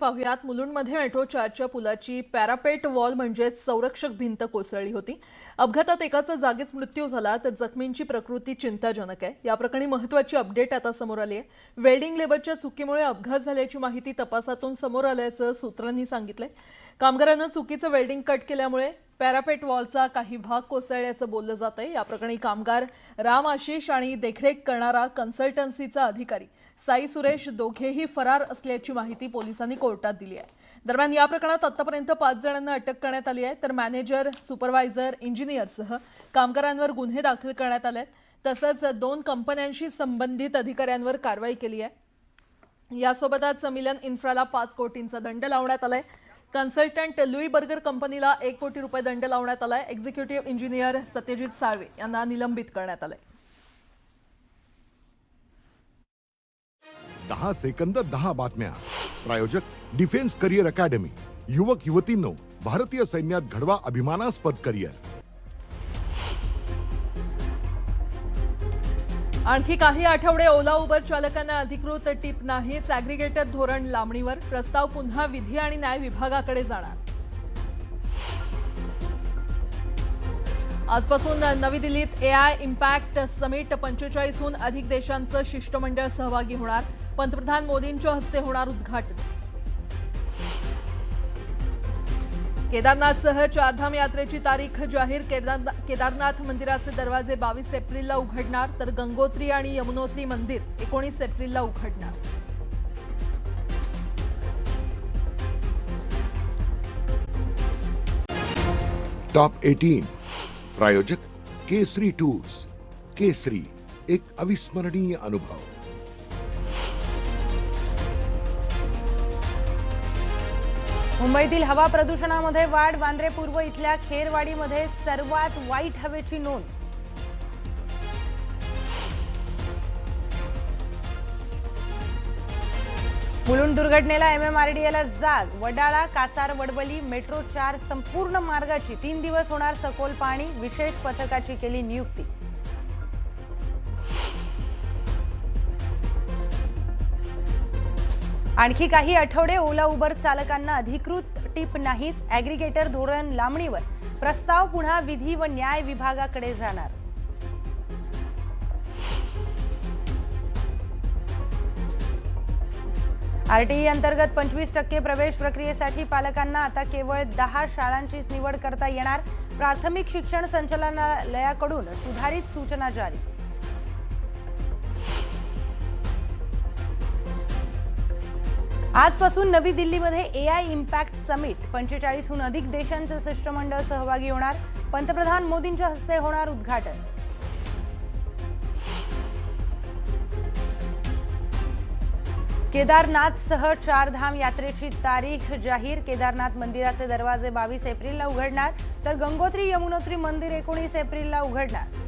पाहुयात मुलुंडमध्ये मेट्रो 4च्या पुलाची parapet wall म्हणजेच संरक्षक भिंत कोसळली होती। अपघातात एकाचा जागीच मृत्यू झाला तर जखमींची प्रकृती चिंताजनक आहे। या प्रकरणी महत्त्वाची अपडेट आता समोर आली आहे। वेल्डिंग लेबरच्या चुकीमुळे अपघात झाल्याची माहिती तपासातून समोर आल्याचं सूत्रांनी सांगितलंय। कामगारांना चुकीचं वेल्डिंग कट केल्यामुळे पॅरापेट वॉलचा काही भाग कोसळल्याचं बोललं जातंय। या प्रकरणी कामगार राम आशिष आणि देखरेख करणारा कन्सल्टन्सीचा अधिकारी साई सुरेश दोघेही फरार असल्याची माहिती पोलिसांनी कोर्टात दिली आहे। दरम्यान या प्रकरणात आतापर्यंत 5 जणांना अटक करण्यात आली आहे तर मॅनेजर, सुपरवायझर, इंजिनियरसह कामगारांवर गुन्हे दाखल करण्यात आले आहेत। तसंच 2 कंपन्यांशी संबंधित अधिकाऱ्यांवर कारवाई केली आहे। यासोबतच मिलन इन्फ्राला 5 कोटींचा दंड लावण्यात आलाय। कन्सल्टंट लुई बर्गर कंपनीला 1 कोटी रुपये दंड लावण्यात आलाय। एक्झिक्युटिव्ह इंजिनियर सत्यजित साळवे यांना निलंबित करण्यात आलंय। 10 सेकंद 10 बातम्या। प्रायोजक डिफेन्स करिअर अकॅडमी। युवक युवतींनो, भारतीय सैन्यात घडवा अभिमानास्पद करिअर। आणखी काही आठवडे ओला उबर चालकांना अधिकृत टिप नाहीच। ॲग्रिगेटर धोरण लांबणीवर। प्रस्ताव पुन्हा विधी आणि न्याय विभागाकडे जाणार। आजपासून नवी दिल्लीत एआय इम्पॅक्ट समिट 45हून अधिक देशांचं शिष्टमंडळ सहभागी होणार। पंतप्रधान मोदींच्या हस्ते होणार उद्घाटन। केदारनाथसह चारधाम यात्रेची तारीख जाहीर। केदारनाथ मंदिराचे दरवाजे 22 एप्रिलला उघडणार तर गंगोत्री आणि यमुनोत्री मंदिर 19 एप्रिलला उघडणार। टॉप 18 प्रायोजक केसरी टूर्स। केसरी, एक अविस्मरणीय अनुभव। मुंबईतील हवा प्रदूषणामध्ये वाढ। वांद्रे पूर्व इथल्या खेरवाडीमध्ये सर्वात वाईट हवेची नोंद। मुलुंड दुर्घटनेला MMRDAला जाग। वडाळा, कासार, वडवली मेट्रो 4 संपूर्ण मार्गाची 3 दिवस होणार सखोल पाहणी। विशेष पथकाची केली नियुक्ती। आणखी काही आठवडे ओला उबर चालकांना अधिकृत टिप नाहीच। ॲग्रिगेटर धोरण लांबणीवर। प्रस्ताव पुन्हा विधी व न्याय विभागाकडे जाणार। RTE अंतर्गत 25% प्रवेश प्रक्रियेसाठी पालकांना आता केवळ 10 शाळांचीच निवड करता येणार। प्राथमिक शिक्षण संचालनालयाकडून सुधारित सूचना जारी। आजपासून नवी दिल्लीमध्ये एआय इम्पॅक्ट समिट 45हून अधिक देशांचं शिष्टमंडळ सहभागी होणार। पंतप्रधान मोदींच्या हस्ते होणार उद्घाटन। केदारनाथसह चारधाम यात्रेची तारीख जाहीर। केदारनाथ मंदिराचे दरवाजे 22 एप्रिलला उघडणार तर गंगोत्री यमुनोत्री मंदिर 19 एप्रिलला उघडणार।